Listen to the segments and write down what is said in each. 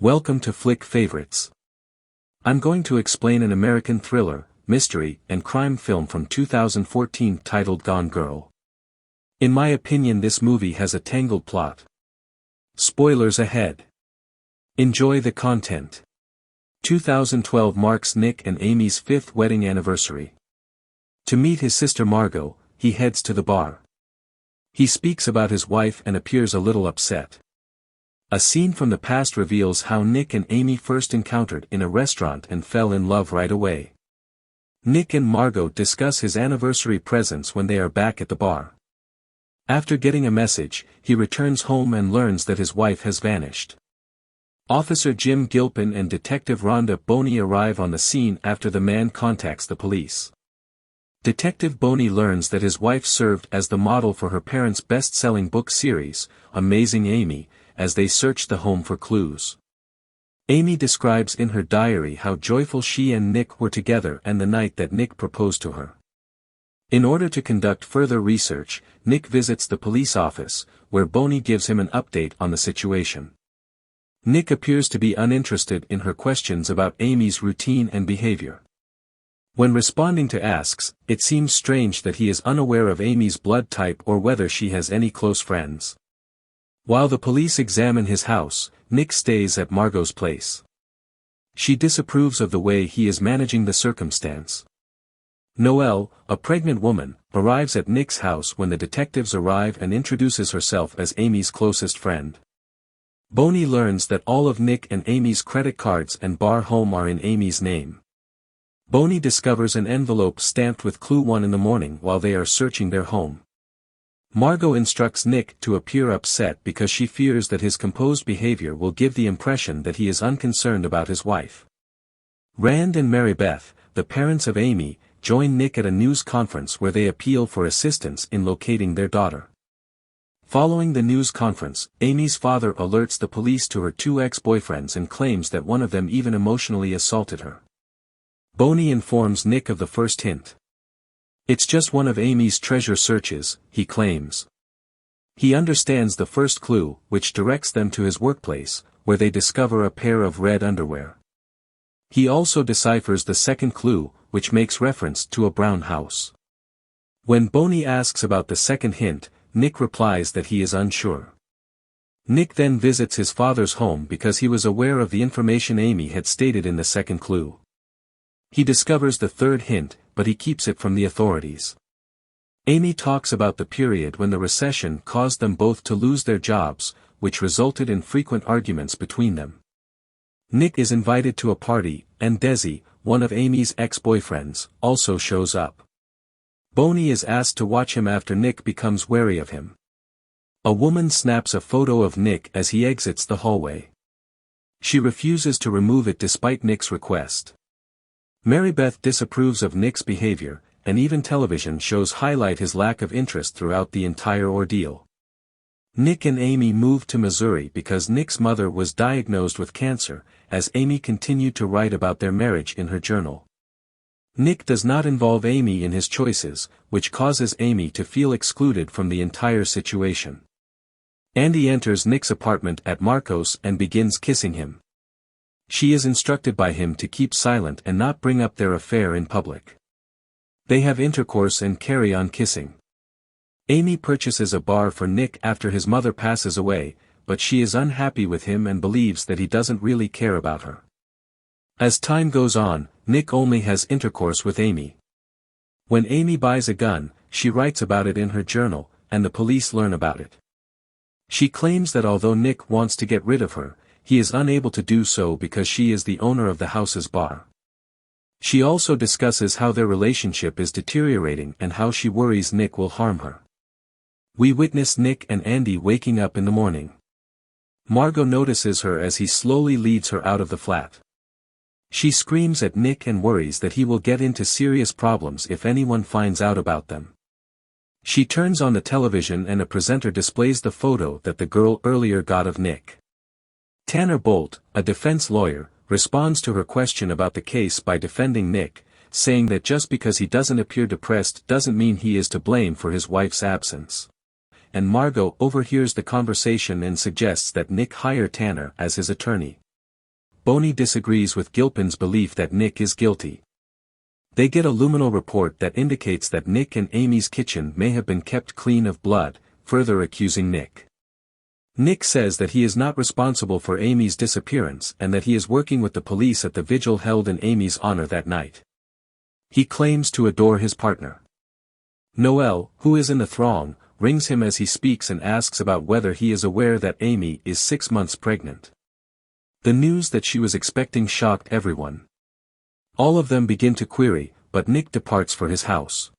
Welcome to Flick Favorites. I'm going to explain an American thriller, mystery, and crime film from 2014 titled Gone Girl. In my opinion, this movie has a tangled plot. Spoilers ahead. Enjoy the content. 2012 marks Nick and Amy's 5th wedding anniversary. To meet his sister Margot, he heads to the bar. He speaks about his wife and appears a little upset. A scene from the past reveals how Nick and Amy first encountered in a restaurant and fell in love right away. Nick and Margot discuss his anniversary presents when they are back at the bar. After getting a message, he returns home and learns that his wife has vanished. Officer Jim Gilpin and Detective Rhonda Boney arrive on the scene after the man contacts the police. Detective Boney learns that his wife served as the model for her parents' best-selling book series, Amazing Amy, as they search the home for clues. Amy describes in her diary how joyful she and Nick were together and the night that Nick proposed to her. In order to conduct further research, Nick visits the police office, where Boney gives him an update on the situation. Nick appears to be uninterested in her questions about Amy's routine and behavior. When responding to asks, it seems strange that he is unaware of Amy's blood type or whether she has any close friends. While the police examine his house, Nick stays at Margot's place. She disapproves of the way he is managing the circumstance. Noelle, a pregnant woman, arrives at Nick's house when the detectives arrive and introduces herself as Amy's closest friend. Boney learns that all of Nick and Amy's credit cards and bar home are in Amy's name. Boney discovers an envelope stamped with Clue 1 in the morning while they are searching their home. Margot instructs Nick to appear upset because she fears that his composed behavior will give the impression that he is unconcerned about his wife. Rand and Mary Beth, the parents of Amy, join Nick at a news conference where they appeal for assistance in locating their daughter. Following the news conference, Amy's father alerts the police to her 2 ex-boyfriends and claims that one of them even emotionally assaulted her. Boney informs Nick of the first hint. It's just one of Amy's treasure searches, he claims. He understands the first clue, which directs them to his workplace, where they discover a pair of red underwear. He also deciphers the second clue, which makes reference to a brown house. When Boney asks about the second hint, Nick replies that he is unsure. Nick then visits his father's home because he was aware of the information Amy had stated in the second clue. He discovers the third hint, but he keeps it from the authorities. Amy talks about the period when the recession caused them both to lose their jobs, which resulted in frequent arguments between them. Nick is invited to a party, and Desi, one of Amy's ex-boyfriends, also shows up. Boney is asked to watch him after Nick becomes wary of him. A woman snaps a photo of Nick as he exits the hallway. She refuses to remove it despite Nick's request. Mary Beth disapproves of Nick's behavior, and even television shows highlight his lack of interest throughout the entire ordeal. Nick and Amy moved to Missouri because Nick's mother was diagnosed with cancer, as Amy continued to write about their marriage in her journal. Nick does not involve Amy in his choices, which causes Amy to feel excluded from the entire situation. Andy enters Nick's apartment at Marcos and begins kissing him. She is instructed by him to keep silent and not bring up their affair in public. They have intercourse and carry on kissing. Amy purchases a bar for Nick after his mother passes away, but she is unhappy with him and believes that he doesn't really care about her. As time goes on, Nick only has intercourse with Amy. When Amy buys a gun, she writes about it in her journal, and the police learn about it. She claims that although Nick wants to get rid of her, he is unable to do so because she is the owner of the house's bar. She also discusses how their relationship is deteriorating and how she worries Nick will harm her. We witness Nick and Andy waking up in the morning. Margot notices her as he slowly leads her out of the flat. She screams at Nick and worries that he will get into serious problems if anyone finds out about them. She turns on the television and a presenter displays the photo that the girl earlier got of Nick. Tanner Bolt, a defense lawyer, responds to her question about the case by defending Nick, saying that just because he doesn't appear depressed doesn't mean he is to blame for his wife's absence. And Margot overhears the conversation and suggests that Nick hire Tanner as his attorney. Boney disagrees with Gilpin's belief that Nick is guilty. They get a luminal report that indicates that Nick and Amy's kitchen may have been kept clean of blood, further accusing Nick. Nick says that he is not responsible for Amy's disappearance and that he is working with the police at the vigil held in Amy's honor that night. He claims to adore his partner. Noelle, who is in the throng, rings him as he speaks and asks about whether he is aware that Amy is 6 months pregnant. The news that she was expecting shocked everyone. All of them begin to query, but Nick departs for his house.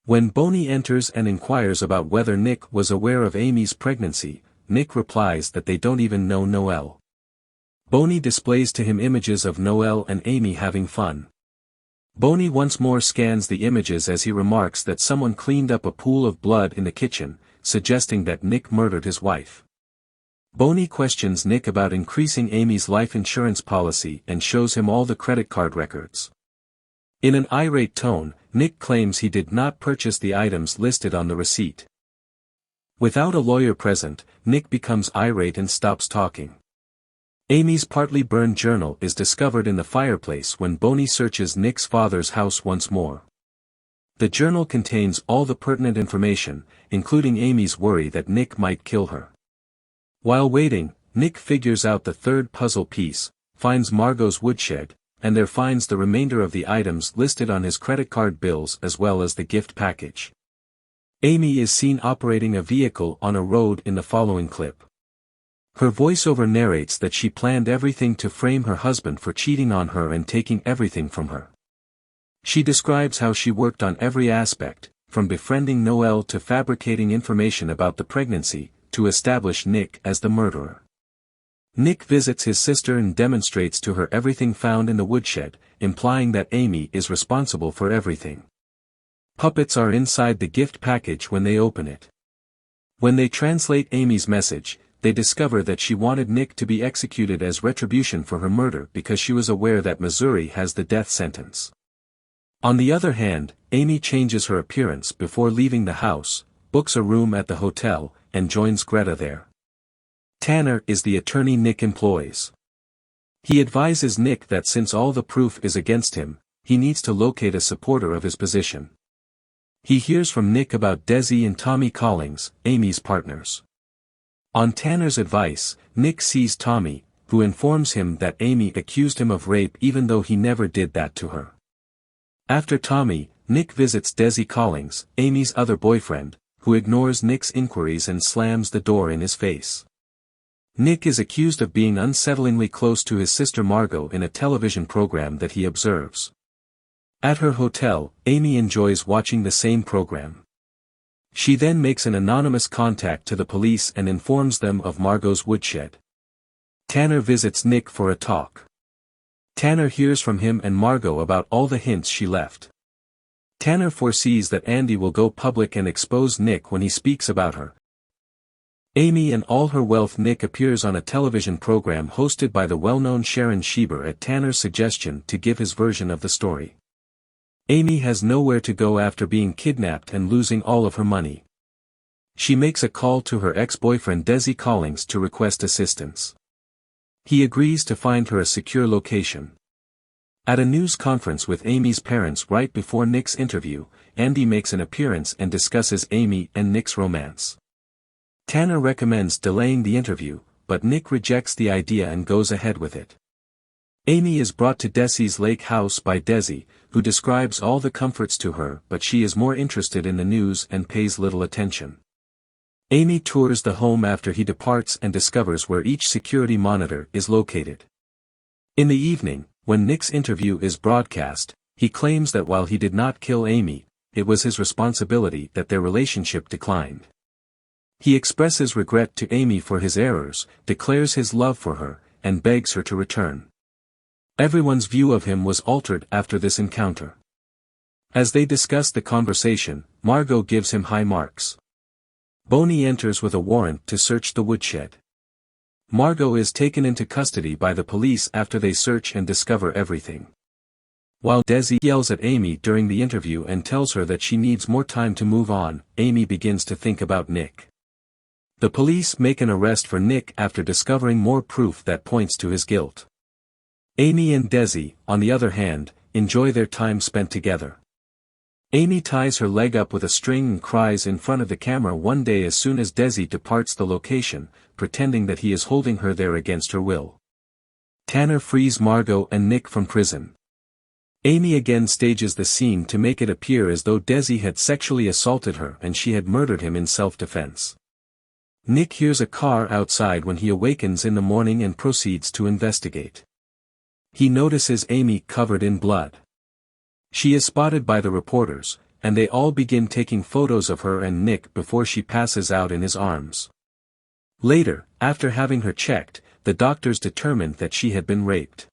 When Boney enters and inquires about whether Nick was aware of Amy's pregnancy, Nick replies that they don't even know Noelle. Boney displays to him images of Noelle and Amy having fun. Boney once more scans the images as he remarks that someone cleaned up a pool of blood in the kitchen, suggesting that Nick murdered his wife. Boney questions Nick about increasing Amy's life insurance policy and shows him all the credit card records. In an irate tone, Nick claims he did not purchase the items listed on the receipt. Without a lawyer present, Nick becomes irate and stops talking. Amy's partly burned journal is discovered in the fireplace when Boney searches Nick's father's house once more. The journal contains all the pertinent information, including Amy's worry that Nick might kill her. While waiting, Nick figures out the third puzzle piece, finds Margot's woodshed, and there finds the remainder of the items listed on his credit card bills as well as the gift package. Amy is seen operating a vehicle on a road in the following clip. Her voiceover narrates that she planned everything to frame her husband for cheating on her and taking everything from her. She describes how she worked on every aspect, from befriending Noelle to fabricating information about the pregnancy, to establish Nick as the murderer. Nick visits his sister and demonstrates to her everything found in the woodshed, implying that Amy is responsible for everything. Puppets are inside the gift package when they open it. When they translate Amy's message, they discover that she wanted Nick to be executed as retribution for her murder because she was aware that Missouri has the death sentence. On the other hand, Amy changes her appearance before leaving the house, books a room at the hotel, and joins Greta there. Tanner is the attorney Nick employs. He advises Nick that since all the proof is against him, he needs to locate a supporter of his position. He hears from Nick about Desi and Tommy Collings, Amy's partners. On Tanner's advice, Nick sees Tommy, who informs him that Amy accused him of rape even though he never did that to her. After Tommy, Nick visits Desi Collings, Amy's other boyfriend, who ignores Nick's inquiries and slams the door in his face. Nick is accused of being unsettlingly close to his sister Margot in a television program that he observes. At her hotel, Amy enjoys watching the same program. She then makes an anonymous contact to the police and informs them of Margot's woodshed. Tanner visits Nick for a talk. Tanner hears from him and Margot about all the hints she left. Tanner foresees that Andy will go public and expose Nick when he speaks about her. Amy and all her wealth. Nick appears on a television program hosted by the well-known Sharon Schieber at Tanner's suggestion to give his version of the story. Amy has nowhere to go after being kidnapped and losing all of her money. She makes a call to her ex-boyfriend Desi Collings to request assistance. He agrees to find her a secure location. At a news conference with Amy's parents right before Nick's interview, Andy makes an appearance and discusses Amy and Nick's romance. Tanner recommends delaying the interview, but Nick rejects the idea and goes ahead with it. Amy is brought to Desi's lake house by Desi, who describes all the comforts to her, but she is more interested in the news and pays little attention. Amy tours the home after he departs and discovers where each security monitor is located. In the evening, when Nick's interview is broadcast, he claims that while he did not kill Amy, it was his responsibility that their relationship declined. He expresses regret to Amy for his errors, declares his love for her, and begs her to return. Everyone's view of him was altered after this encounter. As they discuss the conversation, Margot gives him high marks. Boney enters with a warrant to search the woodshed. Margot is taken into custody by the police after they search and discover everything. While Desi yells at Amy during the interview and tells her that she needs more time to move on, Amy begins to think about Nick. The police make an arrest for Nick after discovering more proof that points to his guilt. Amy and Desi, on the other hand, enjoy their time spent together. Amy ties her leg up with a string and cries in front of the camera one day as soon as Desi departs the location, pretending that he is holding her there against her will. Tanner frees Margot and Nick from prison. Amy again stages the scene to make it appear as though Desi had sexually assaulted her and she had murdered him in self-defense. Nick hears a car outside when he awakens in the morning and proceeds to investigate. He notices Amy covered in blood. She is spotted by the reporters, and they all begin taking photos of her and Nick before she passes out in his arms. Later, after having her checked, the doctors determined that she had been raped.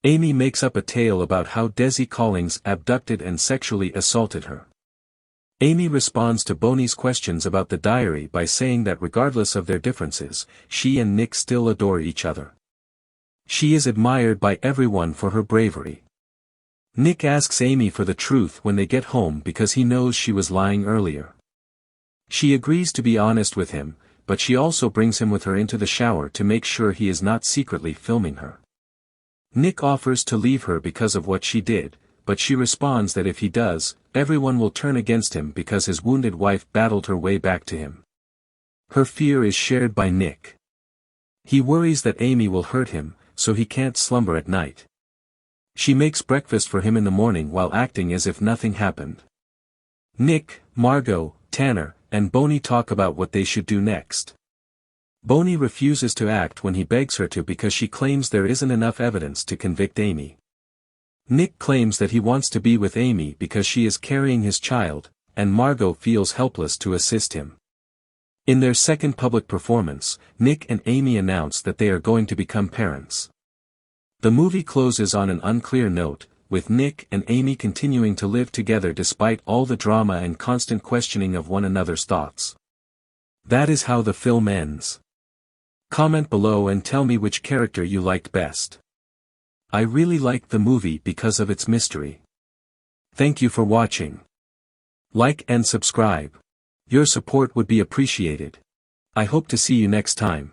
Amy makes up a tale about how Desi Collings abducted and sexually assaulted her. Amy responds to Boney's questions about the diary by saying that regardless of their differences, she and Nick still adore each other. She is admired by everyone for her bravery. Nick asks Amy for the truth when they get home because he knows she was lying earlier. She agrees to be honest with him, but she also brings him with her into the shower to make sure he is not secretly filming her. Nick offers to leave her because of what she did, but she responds that if he does, everyone will turn against him because his wounded wife battled her way back to him. Her fear is shared by Nick. He worries that Amy will hurt him, so he can't slumber at night. She makes breakfast for him in the morning while acting as if nothing happened. Nick, Margot, Tanner, and Boney talk about what they should do next. Boney refuses to act when he begs her to because she claims there isn't enough evidence to convict Amy. Nick claims that he wants to be with Amy because she is carrying his child, and Margot feels helpless to assist him. In their second public performance, Nick and Amy announce that they are going to become parents. The movie closes on an unclear note, with Nick and Amy continuing to live together despite all the drama and constant questioning of one another's thoughts. That is how the film ends. Comment below and tell me which character you liked best. I really liked the movie because of its mystery. Thank you for watching. Like and subscribe. Your support would be appreciated. I hope to see you next time.